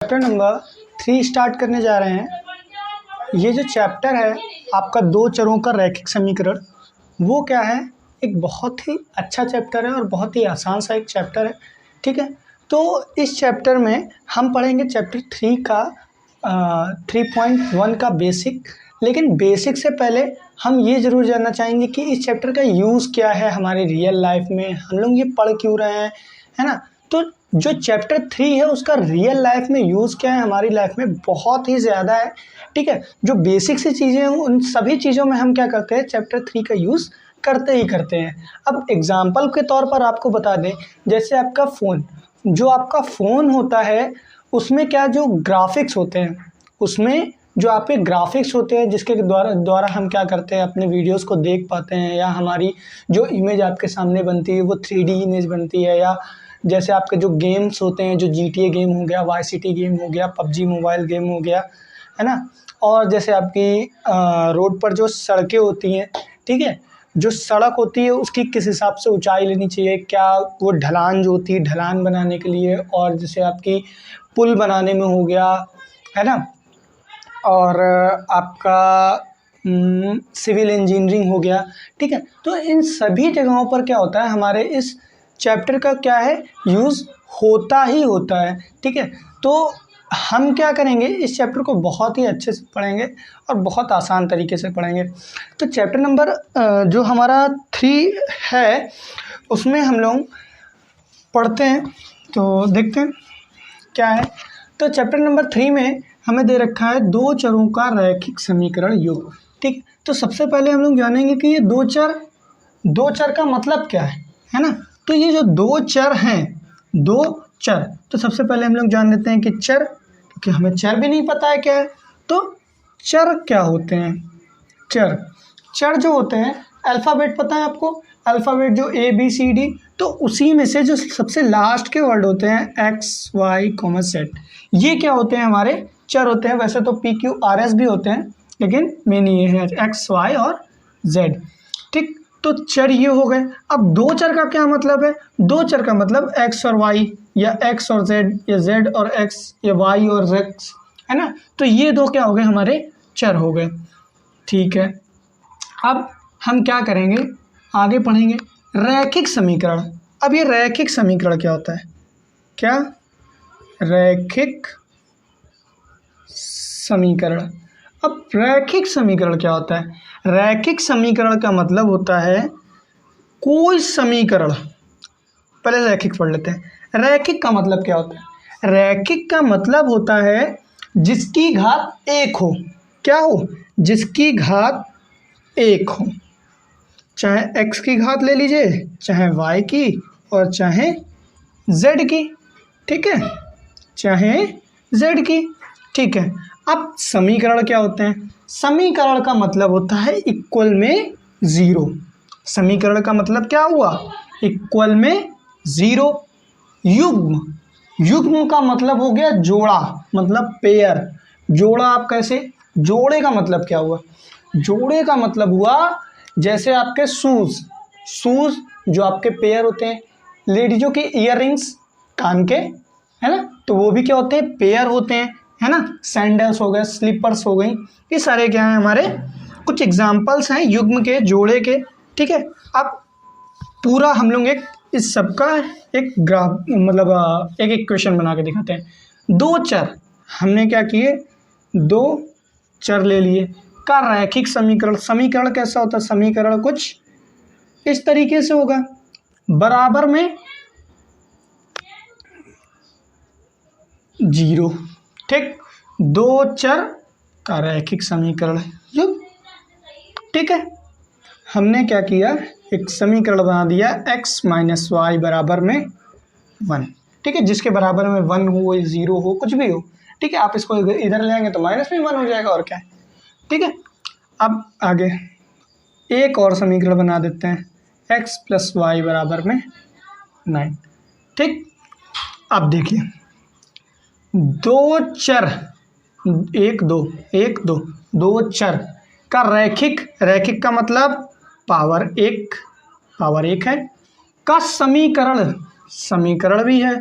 Chapter number 3 start करने जा रहे हैं। ये जो चैप्टर है आपका दो चरों का रैखिक समीकरण, वो क्या है, एक बहुत ही अच्छा चैप्टर है और बहुत ही आसान सा एक चैप्टर है। ठीक है, तो इस चैप्टर में हम पढ़ेंगे चैप्टर 3 का 3.1 का बेसिक। लेकिन बेसिक से पहले हम ये ज़रूर जानना चाहेंगे कि इस चैप्टर का यूज़ क्या है हमारी रियल लाइफ में, हम लोग ये पढ़ क्यों रहे हैं, है ना। तो जो चैप्टर 3 है उसका रियल लाइफ में यूज़ क्या है हमारी लाइफ में, बहुत ही ज़्यादा है। ठीक है, जो बेसिक सी चीज़ें हैं उन सभी चीज़ों में हम क्या करते हैं, चैप्टर 3 का यूज़ करते ही करते हैं। अब एग्जाम्पल के तौर पर आपको बता दें, जैसे आपका फ़ोन, जो आपका फ़ोन होता है उसमें क्या जो ग्राफिक्स होते हैं, उसमें जो आपके ग्राफिक्स होते हैं जिसके द्वारा हम क्या करते हैं, अपने वीडियोस को देख पाते हैं, या हमारी जो इमेज आपके सामने बनती है वो 3D इमेज बनती है, या जैसे आपके जो गेम्स होते हैं, जो GTA गेम हो गया, YCT गेम हो गया, PUBG मोबाइल गेम हो गया, है ना। और जैसे आपकी रोड पर जो सड़कें होती हैं, ठीक है, जो सड़क होती है उसकी किस हिसाब से ऊंचाई लेनी चाहिए, क्या वो ढलान जो होती है ढलान बनाने के लिए, और जैसे आपकी पुल बनाने में हो गया, है ना, और आपका सिविल इंजीनियरिंग हो गया। ठीक है, तो इन सभी जगहों पर क्या होता है, हमारे इस चैप्टर का क्या है, यूज़ होता ही होता है। ठीक है, तो हम क्या करेंगे, इस चैप्टर को बहुत ही अच्छे से पढ़ेंगे और बहुत आसान तरीके से पढ़ेंगे। तो चैप्टर नंबर जो हमारा 3 है उसमें हम लोग पढ़ते हैं, तो देखते हैं क्या है। तो चैप्टर नंबर 3 में हमें दे रखा है दो चरों का रैखिक समीकरण योग। ठीक, तो सबसे पहले हम लोग जानेंगे कि ये दो चर का मतलब क्या है ना। तो ये जो दो चर हैं, दो चर, तो सबसे पहले हम लोग जान लेते हैं कि चर, क्योंकि हमें चर भी नहीं पता है क्या है। तो चर क्या होते हैं, चर जो होते हैं, अल्फ़ाबेट पता है आपको, अल्फ़ाबेट जो ABCD, तो उसी में से जो सबसे लास्ट के वर्ड होते हैं XY, Z, ये क्या होते हैं, हमारे चर होते हैं। वैसे तो PQRS भी होते हैं, लेकिन मेन ये है XY और Z। ठीक, तो चर ये हो गए। अब दो चर का क्या मतलब है, दो चर का मतलब X और Y, या X और Z, या Z और X, या Y और Z, है ना। तो ये दो क्या हो गए, हमारे चर हो गए। ठीक है, अब हम क्या करेंगे, आगे पढ़ेंगे रैखिक समीकरण। अब ये रैखिक समीकरण क्या होता है, क्या, रैखिक समीकरण। अब रैखिक समीकरण क्या होता है, रैखिक समीकरण का मतलब होता है कोई समीकरण, पहले रैखिक पढ़ लेते हैं। रैखिक का मतलब क्या होता है, रैखिक का मतलब होता है जिसकी घात एक हो, क्या हो, जिसकी घात एक हो, चाहे x की घात ले लीजिए, चाहे y की, और चाहे z की। ठीक है, चाहे z की। ठीक है, अब समीकरण क्या होते हैं, समीकरण का मतलब होता है इक्वल में ज़ीरो। समीकरण का मतलब क्या हुआ, इक्वल में ज़ीरो। युग्म का मतलब हो गया जोड़ा, मतलब पेयर। जोड़ा आप कैसे, जोड़े का मतलब क्या हुआ, जोड़े का मतलब हुआ जैसे आपके शूज़ जो आपके पेयर होते हैं, लेडीजों के ईयररिंग्स कान के, है ना, तो वो भी क्या होते हैं, पेयर होते हैं, है ना। सैंडल्स हो गए, स्लीपर्स हो गई, ये सारे क्या हैं, हमारे कुछ एग्जाम्पल्स हैं युग्म के, जोड़े के। ठीक है, अब पूरा हम लोग एक इस सब का एक ग्राफ, मतलब एक इक्वेशन बना के दिखाते हैं। दो चर हमने क्या किए, दो चर ले लिए का रैखिक समीकरण। समीकरण कैसा होता है, समीकरण कुछ इस तरीके से होगा, बराबर में जीरो। ठीक, दो चर का रैखिक समीकरण युग्म। ठीक है, हमने क्या किया, एक समीकरण बना दिया x - y बराबर में 1। ठीक है, जिसके बराबर में 1 हो, 0 हो, कुछ भी हो। ठीक है, आप इसको इधर ले आएंगे तो माइनस में 1 हो जाएगा, और क्या है। ठीक है, अब आगे एक और समीकरण बना देते हैं, x + y बराबर में 9। ठीक, अब देखिए दो चर, एक दो चर का रैखिक का मतलब पावर एक है, का समीकरण भी है,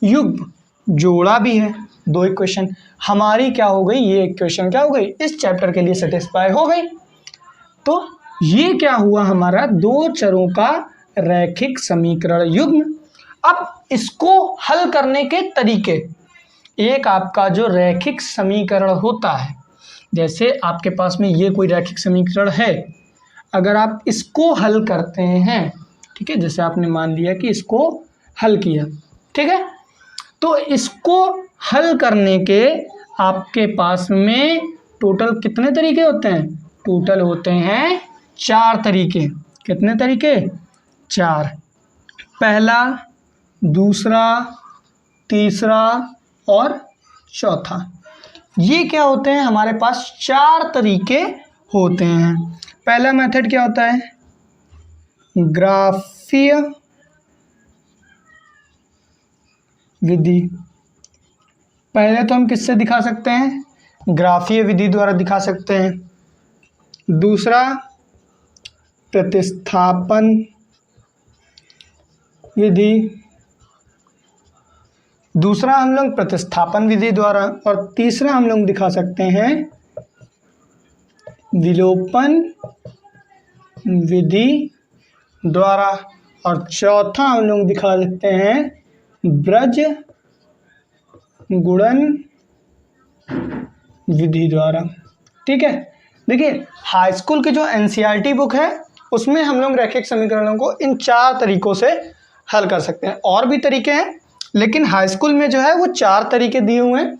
युग्म जोड़ा भी है। दो इक्वेशन हमारी क्या हो गई, ये इक्वेशन क्या हो गई, इस चैप्टर के लिए सेटिस्फाई हो गई। तो ये क्या हुआ हमारा, दो चरों का रैखिक समीकरण युग्म। अब इसको हल करने के तरीके, एक आपका जो रैखिक समीकरण होता है, जैसे आपके पास में ये कोई रैखिक समीकरण है, अगर आप इसको हल करते हैं, ठीक है, जैसे आपने मान लिया कि इसको हल किया, ठीक है, तो इसको हल करने के आपके पास में टोटल कितने तरीके होते हैं, टोटल होते हैं 4 तरीके। कितने तरीके, 4। पहला, दूसरा, तीसरा और चौथा, ये क्या होते हैं, हमारे पास 4 तरीके होते हैं। पहला मेथड क्या होता है, ग्राफीय विधि। पहले तो हम किससे दिखा सकते हैं, ग्राफीय विधि द्वारा दिखा सकते हैं। दूसरा, प्रतिस्थापन विधि, दूसरा हम लोग प्रतिस्थापन विधि द्वारा, और तीसरा हम लोग दिखा सकते हैं विलोपन विधि द्वारा, और चौथा हम लोग दिखा सकते हैं ब्रज गुणन विधि द्वारा। ठीक है, देखिए हाई स्कूल की जो एनसीईआरटी बुक है उसमें हम लोग रैखिक समीकरणों को इन 4 तरीकों से हल कर सकते हैं। और भी तरीके हैं, लेकिन हाई स्कूल में जो है वो 4 तरीके दिए हुए हैं,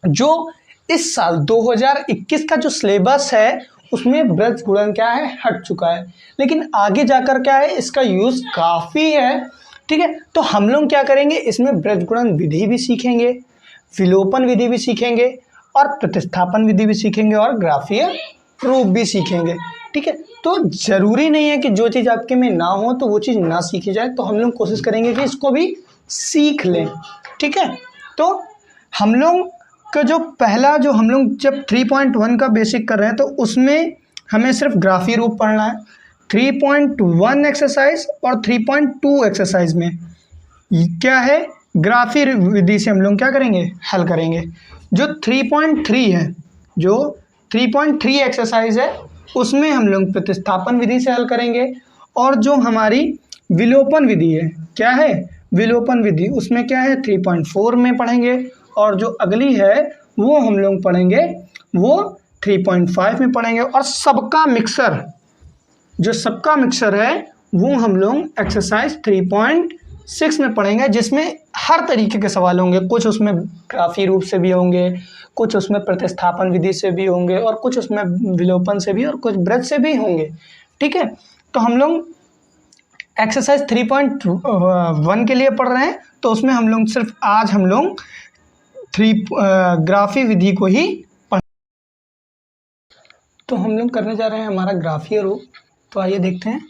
जो इस साल 2021 का जो सिलेबस है उसमें ब्रज गुणन क्या है, हट चुका है, लेकिन आगे जाकर क्या है, इसका यूज़ काफ़ी है। ठीक है, तो हम लोग क्या करेंगे, इसमें ब्रज गुणन विधि भी सीखेंगे, विलोपन विधि भी सीखेंगे, और प्रतिस्थापन विधि भी सीखेंगे, और ग्राफीय रूप भी सीखेंगे। ठीक है, तो ज़रूरी नहीं है कि जो चीज़ आपके में ना हो तो वो चीज़ ना सीखी जाए, तो हम लोग कोशिश करेंगे कि इसको भी सीख लें। ठीक है, तो हम लोग का जो पहला, जो हम लोग जब 3.1 का बेसिक कर रहे हैं तो उसमें हमें सिर्फ ग्राफीय रूप पढ़ना है। 3.1 एक्सरसाइज और 3.2 एक्सरसाइज में क्या है, ग्राफीय विधि से हम लोग क्या करेंगे, हल करेंगे। जो 3.3 है, जो 3.3 एक्सरसाइज है उसमें हम लोग प्रतिस्थापन विधि से हल करेंगे, और जो हमारी विलोपन विधि है, क्या है विलोपन विधि, उसमें क्या है 3.4 में पढ़ेंगे, और जो अगली है वो हम लोग पढ़ेंगे वो 3.5 में पढ़ेंगे, और सबका मिक्सर, जो सबका मिक्सर है वो हम लोग एक्सरसाइज 3.6 में पढ़ेंगे, जिसमें हर तरीके के सवाल होंगे। कुछ उसमें ग्राफीय रूप से भी होंगे, कुछ उसमें प्रतिस्थापन विधि से भी होंगे, और कुछ उसमें विलोपन से भी, और कुछ ब्रज से भी होंगे। ठीक है, तो हम लोग एक्सरसाइज 3.1 के लिए पढ़ रहे हैं, तो उसमें हम लोग सिर्फ आज हम लोग ग्राफीय विधि को ही पढ़, तो हम लोग करने जा रहे हैं हमारा ग्राफीय रूप। तो आइए देखते हैं।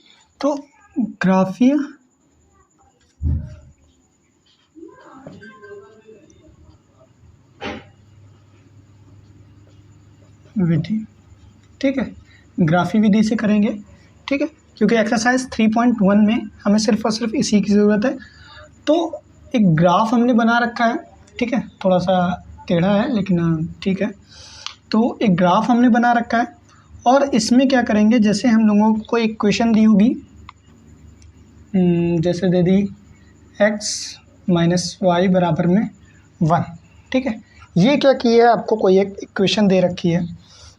तो ग्राफीय विधि, ठीक है, ग्राफीय विधि से करेंगे। ठीक है, क्योंकि एक्सरसाइज 3.1 में हमें सिर्फ और सिर्फ इसी की ज़रूरत है। तो एक ग्राफ हमने बना रखा है, ठीक है, थोड़ा सा टेढ़ा है लेकिन ठीक है। तो एक ग्राफ हमने बना रखा है, और इसमें क्या करेंगे, जैसे हम लोगों को एक इक्वेशन दी होगी, जैसे दे दी x - y बराबर में 1। ठीक है, ये क्या की है, आपको कोई एक इक्वेशन दे रखी है।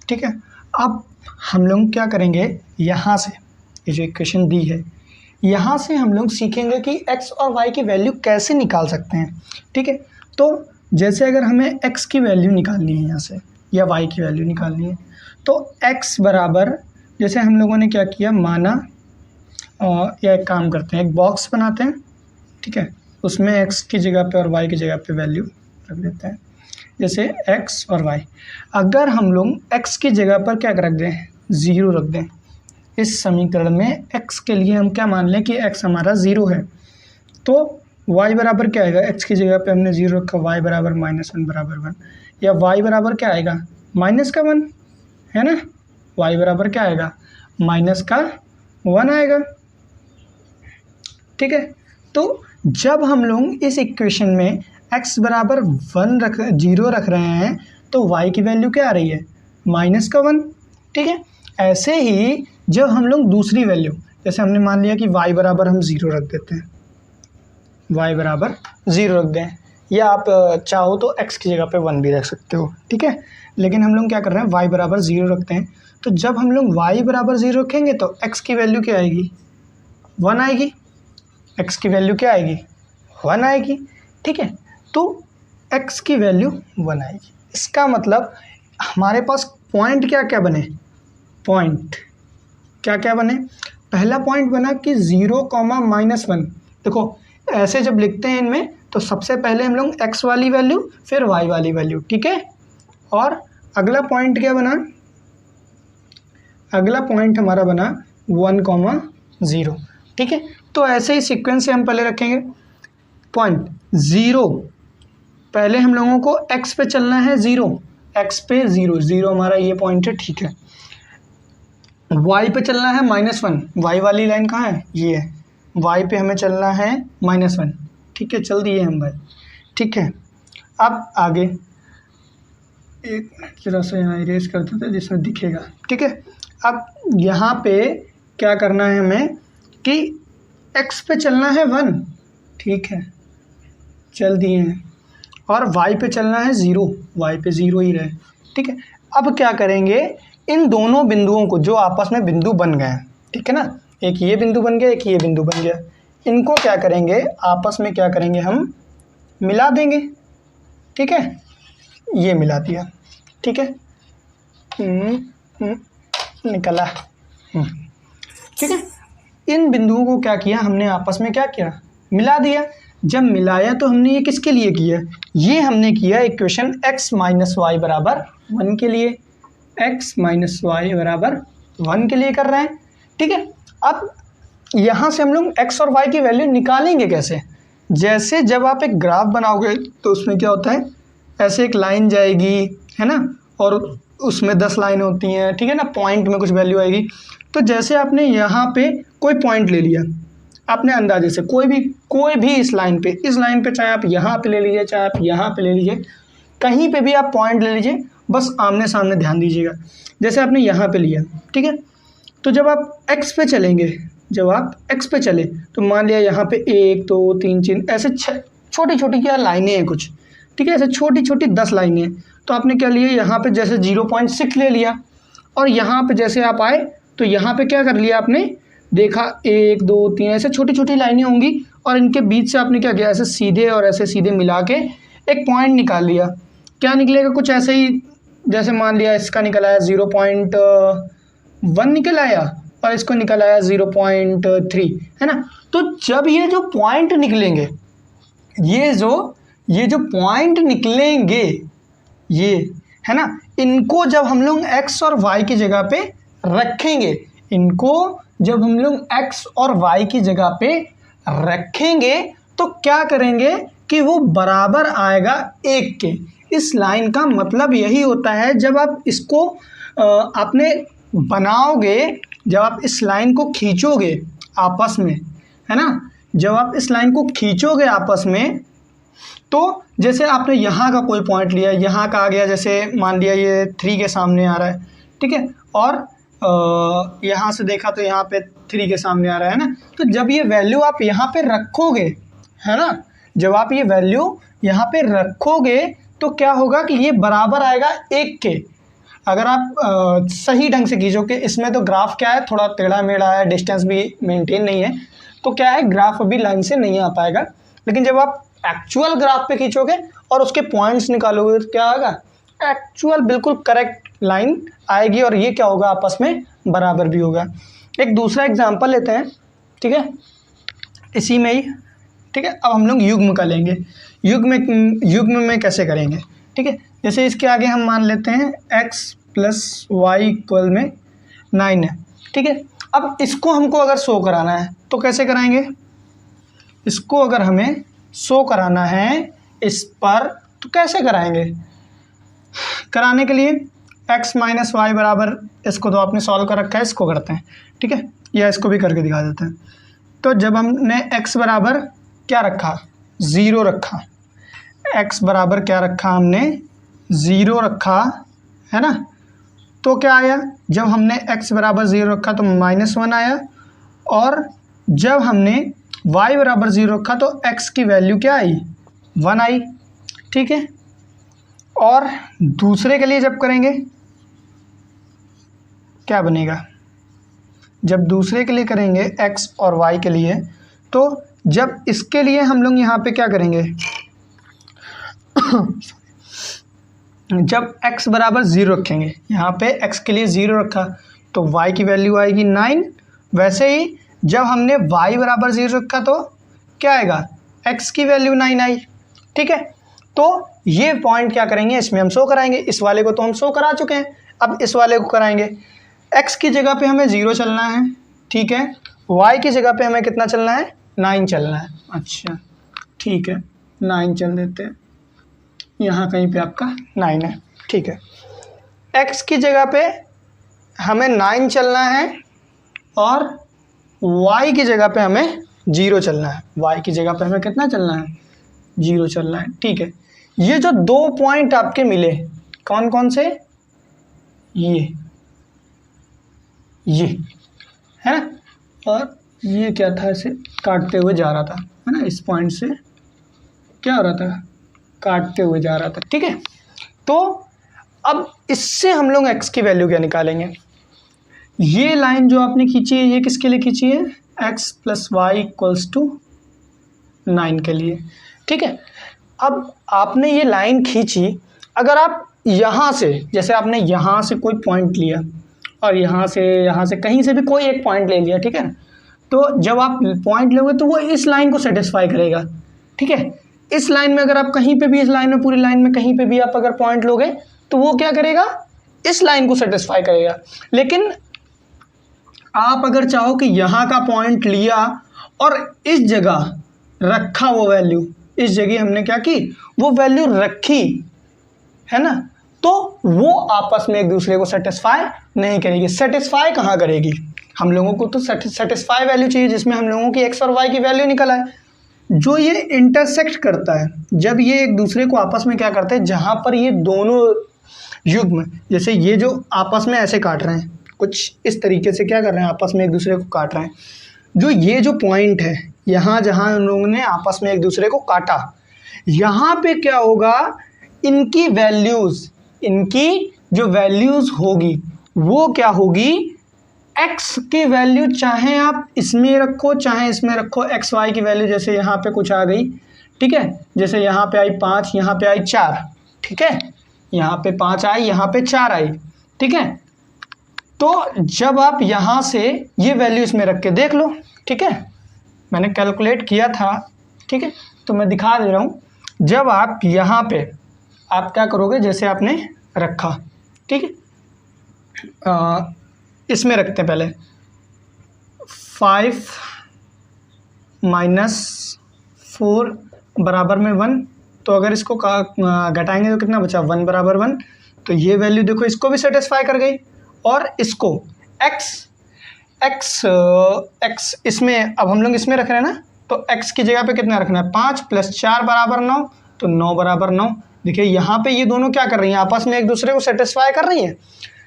ठीक है, अब हम लोग क्या करेंगे, यहाँ से ये जो इक्वेशन दी है यहाँ से हम लोग सीखेंगे कि x और y की वैल्यू कैसे निकाल सकते हैं। ठीक है, तो जैसे अगर हमें x की वैल्यू निकालनी है यहाँ से, या y की वैल्यू निकालनी है, तो x बराबर, जैसे हम लोगों ने क्या किया, माना, या एक काम करते हैं, एक बॉक्स बनाते हैं। ठीक है, उसमें x की जगह पे और y की जगह पे वैल्यू रख देते हैं, जैसे x और y। अगर हम लोग x की जगह पर क्या रख दें, 0 रख दें, इस समीकरण में x के लिए हम क्या मान लें कि x हमारा 0 है, तो y बराबर क्या आएगा, x की जगह पे हमने 0 रखा, y बराबर -1 बराबर 1, या y बराबर क्या आएगा, -1 है ना, y बराबर क्या आएगा, -1 आएगा। ठीक है, तो जब हम लोग इस इक्वेशन में x बराबर 0 रख रहे हैं तो y की वैल्यू क्या आ रही है, -1। ठीक है, ऐसे ही जब हम लोग दूसरी वैल्यू, जैसे हमने मान लिया कि y बराबर हम 0 रख देते हैं, y बराबर 0 रख दें, या आप चाहो तो x की जगह पे 1 भी रख सकते हो। ठीक है, लेकिन हम लोग क्या कर रहे हैं, y बराबर 0 रखते हैं। तो जब हम लोग y बराबर 0 रखेंगे तो x की वैल्यू क्या आएगी, 1 आएगी। x की वैल्यू क्या आएगी, 1 आएगी। ठीक है, तो x की वैल्यू 1 आएगी। इसका मतलब हमारे पास पॉइंट क्या क्या बने, पॉइंट क्या क्या बने। पहला पॉइंट बना कि 0, -1। देखो ऐसे जब लिखते हैं इनमें तो सबसे पहले हम लोग x वाली वैल्यू फिर y वाली वैल्यू। ठीक है, और अगला पॉइंट क्या बना, अगला पॉइंट हमारा बना 1, 0। ठीक है, तो ऐसे ही सीक्वेंस से हम पहले रखेंगे पॉइंट 0, पहले हम लोगों को x पे चलना है 0, x पे 0 हमारा ये पॉइंट है। ठीक है, y पे चलना है -1, y वाली लाइन कहाँ है, ये है, y पे हमें चलना है -1। ठीक है, चल दिए हम भाई। ठीक है, अब आगे एक मिनट जरा सा यहाँ इरेज कर देते हैं जिसमें दिखेगा। ठीक है, अब यहाँ पे क्या करना है हमें कि x पे चलना है 1। ठीक है, चल दिए हैं, और y पे चलना है 0, y पे 0 ही रहे। ठीक है, अब क्या करेंगे, इन दोनों बिंदुओं को जो आपस में बिंदु बन गए हैं, ठीक है ना, एक ये बिंदु बन गया, एक ये बिंदु बन गया, इनको क्या करेंगे, आपस में क्या करेंगे, हम मिला देंगे। ठीक है, ये मिला दिया। ठीक है, निकला। ठीक है, इन बिंदुओं को क्या किया हमने, आपस में क्या किया, मिला दिया। जब मिलाया तो हमने ये किसके लिए किया, ये हमने किया इक्वेशन x - y बराबर 1 के लिए, x - y बराबर 1 के लिए कर रहे हैं। ठीक है, अब यहाँ से हम लोग x और y की वैल्यू निकालेंगे कैसे, जैसे जब आप एक ग्राफ बनाओगे तो उसमें क्या होता है, ऐसे एक लाइन जाएगी, है ना, और उसमें 10 लाइन होती हैं। ठीक है ना, पॉइंट में कुछ वैल्यू आएगी। तो जैसे आपने यहाँ पे कोई पॉइंट ले लिया, आपने अंदाजे से कोई भी इस लाइन पे चाहे आप यहाँ पे ले लीजिए, चाहे आप यहाँ पे ले लीजिए, कहीं पे भी आप पॉइंट ले लीजिए, बस आमने सामने ध्यान दीजिएगा। जैसे आपने यहाँ पे लिया, ठीक है, तो जब आप x पे चलेंगे, जब आप x पे चले तो मान लिया यहाँ पे 1, 2, 3, 4 ऐसे छोटी छोटी क्या लाइनें हैं कुछ। ठीक है, ऐसे छोटी छोटी 10 लाइनें हैं। तो आपने क्या लिया, यहाँ पे जैसे 0.6 ले लिया, और यहाँ पे जैसे आप आए तो यहाँ पे क्या कर लिया आपने, देखा 1, 2, 3 ऐसे छोटी छोटी लाइनें होंगी, और इनके बीच से आपने क्या किया, ऐसे सीधे और ऐसे सीधे मिला के एक पॉइंट निकाल लिया। क्या निकलेगा, कुछ ऐसे ही, जैसे मान लिया इसका निकल आया 0.1 निकल आया, और इसको निकल आया 0.3, है ना। तो जब ये जो पॉइंट निकलेंगे, ये जो पॉइंट निकलेंगे, ये है ना, इनको जब हम लोग x और y की जगह पे रखेंगे, इनको जब हम लोग x और y की जगह पे रखेंगे तो क्या करेंगे कि वो बराबर आएगा 1 के। इस लाइन का मतलब यही होता है, जब आप इसको आपने बनाओगे, जब आप इस लाइन को खींचोगे आपस में, है ना, जब आप इस लाइन को खींचोगे आपस में, तो जैसे आपने यहाँ का कोई पॉइंट लिया, यहाँ का आ गया, जैसे मान लिया ये 3 के सामने आ रहा है, ठीक है, और यहाँ से देखा तो यहाँ पे 3 के सामने आ रहा है ना। तो जब ये वैल्यू आप यहाँ पे रखोगे, है ना, जब आप ये वैल्यू यहाँ पे रखोगे तो क्या होगा कि ये बराबर आएगा 1 के। अगर आप सही ढंग से खींचोगे, इसमें तो ग्राफ क्या है, थोड़ा टेढ़ा मेढ़ा है, डिस्टेंस भी मेंटेन नहीं है, तो क्या है, ग्राफ अभी लाइन से नहीं आ पाएगा। लेकिन जब आप एक्चुअल ग्राफ पे खींचोगे और उसके पॉइंट्स निकालोगे तो क्या आएगा, एक्चुअल बिल्कुल करेक्ट लाइन आएगी, और ये क्या होगा, आपस में बराबर भी होगा। एक दूसरा एग्जांपल लेते हैं, ठीक है, इसी में ही, ठीक है। अब हम लोग युग्म का लेंगे। युग्म में कैसे करेंगे, ठीक है, जैसे इसके आगे हम मान लेते हैं x + y = 9 है, ठीक है। अब इसको हमको अगर शो कराना है तो कैसे कराएंगे, इसको अगर हमें शो कराना है इस पर तो कैसे कराएंगे। कराने के लिए x - y बराबर, इसको तो आपने सॉल्व कर रखा है, इसको करते हैं, ठीक है, या इसको भी करके दिखा देते हैं। तो जब हमने x बराबर क्या रखा, 0 रखा, x बराबर क्या रखा हमने 0 रखा है ना, तो क्या आया, जब हमने x बराबर 0 रखा तो -1 आया, और जब हमने y बराबर 0 रखा तो x की वैल्यू क्या आई 1 आई। ठीक है, और दूसरे के लिए जब करेंगे क्या बनेगा, जब दूसरे के लिए करेंगे x और y के लिए, तो जब इसके लिए हम लोग यहाँ पे क्या करेंगे जब x बराबर 0 रखेंगे, यहाँ पे x के लिए 0 रखा तो y की वैल्यू आएगी 9। वैसे ही जब हमने y बराबर 0 रखा तो क्या आएगा, x की वैल्यू 9 आई। ठीक है, तो ये पॉइंट क्या करेंगे, इसमें हम शो कराएंगे। इस वाले को तो हम शो करा चुके हैं, अब इस वाले को कराएंगे। x की जगह पे हमें 0 चलना है, ठीक है, y की जगह पे हमें कितना चलना है 9 चलना है। अच्छा ठीक है, 9 चल देते हैं, यहाँ कहीं पे आपका 9 है। ठीक है, x की जगह पे हमें 9 चलना है और y की जगह पे हमें 0 चलना है। y की जगह पे हमें कितना चलना है 0 चलना है। ठीक है, ये जो 2 पॉइंट आपके मिले कौन कौन से, ये है ना, और ये क्या था, इसे काटते हुए जा रहा था है ना, इस पॉइंट से क्या हो रहा था, काटते हुए जा रहा था। ठीक है, तो अब इससे हम लोग x की वैल्यू क्या निकालेंगे, ये लाइन जो आपने खींची है ये किसके लिए खींची है, x + y = 9 के लिए। ठीक है, अब आपने ये लाइन खींची, अगर आप यहाँ से, जैसे आपने यहाँ से कोई पॉइंट लिया और यहाँ से कहीं से भी कोई एक पॉइंट ले लिया, ठीक है, तो जब आप पॉइंट लोगे तो वो इस लाइन को सेटिस्फाई करेगा। ठीक है, इस लाइन में अगर आप कहीं पे भी, इस लाइन में, पूरी लाइन में कहीं पे भी आप अगर पॉइंट लोगे तो वो क्या करेगा, इस लाइन को सेटिस्फाई करेगा। लेकिन आप अगर चाहो कि यहाँ का पॉइंट लिया और इस जगह रखा वो वैल्यू, इस जगह हमने क्या की, वो वैल्यू रखी है ना, तो वो आपस में एक दूसरे को सेटिस्फाई नहीं करेगी। सेटिस्फाई कहाँ करेगी, हम लोगों को तो सेटिस्फाई वैल्यू चाहिए जिसमें हम लोगों की x और y की वैल्यू निकल आए। जो ये इंटरसेक्ट करता है, जब ये एक दूसरे को आपस में क्या करते हैं, जहाँ पर ये दोनों युग्म, जैसे ये जो आपस में ऐसे काट रहे हैं, कुछ इस तरीके से क्या कर रहे हैं, आपस में एक दूसरे को काट रहे हैं, जो ये जो पॉइंट है यहाँ जहाँ उन लोगों ने आपस में एक दूसरे को काटा, यहाँ पे क्या होगा, इनकी वैल्यूज़, इनकी जो वैल्यूज़ होगी वो क्या होगी, x की वैल्यू चाहे आप इसमें रखो चाहे इसमें रखो, x y की वैल्यू जैसे यहाँ पे कुछ आ गई। ठीक है, जैसे यहाँ पे आई 5, यहाँ पे आई 4, ठीक है, यहाँ पे 5 आई, यहाँ पे 4 आई। ठीक है, तो जब आप यहाँ से ये वैल्यू इसमें रख के देख लो, ठीक है, मैंने कैलकुलेट किया था, ठीक है, तो मैं दिखा दे रहा हूँ। जब आप यहाँ पे आप क्या करोगे, जैसे आपने रखा, ठीक है, इसमें रखते हैं पहले 5 - 4 बराबर में 1, तो अगर इसको घटाएंगे तो कितना बचा, 1 बराबर 1, तो ये वैल्यू देखो इसको भी सेटिस्फाई कर गई। और इसको x इसमें, अब हम लोग इसमें रख रहे हैं ना, तो x की जगह पे कितना रखना है, 5 + 4 बराबर 9, तो 9 बराबर 9। देखिए यहाँ पे ये दोनों क्या कर रही हैं, आपस में एक दूसरे को सेटिस्फाई कर रही हैं।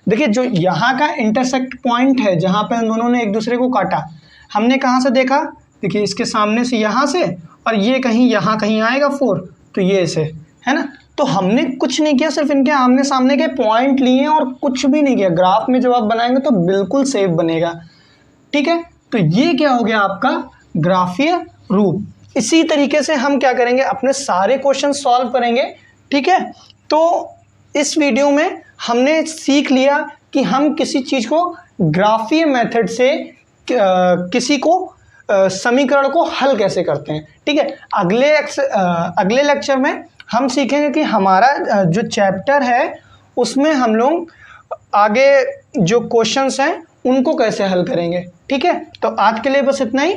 देखिए जो यहाँ का इंटरसेक्ट पॉइंट है जहाँ पे उन दोनों ने एक दूसरे को काटा, हमने कहाँ से देखा, देखिए इसके सामने से यहाँ से, और ये कहीं यहाँ कहीं आएगा 4, तो ये ऐसे है ना, तो हमने कुछ नहीं किया, सिर्फ इनके आमने सामने के पॉइंट लिए और कुछ भी नहीं किया। ग्राफ में जब आप बनाएंगे तो बिल्कुल सेफ बनेगा। ठीक है, तो ये क्या हो गया आपका ग्राफीय रूप। इसी तरीके से हम क्या करेंगे, अपने सारे क्वेश्चन सॉल्व करेंगे। ठीक है, तो इस वीडियो में हमने सीख लिया कि हम किसी चीज़ को ग्राफीय मेथड से किसी को समीकरण को हल कैसे करते हैं। ठीक है, अगले लेक्चर में हम सीखेंगे कि हमारा जो चैप्टर है उसमें हम लोग आगे जो क्वेश्चंस हैं उनको कैसे हल करेंगे। ठीक है, तो आज के लिए बस इतना ही।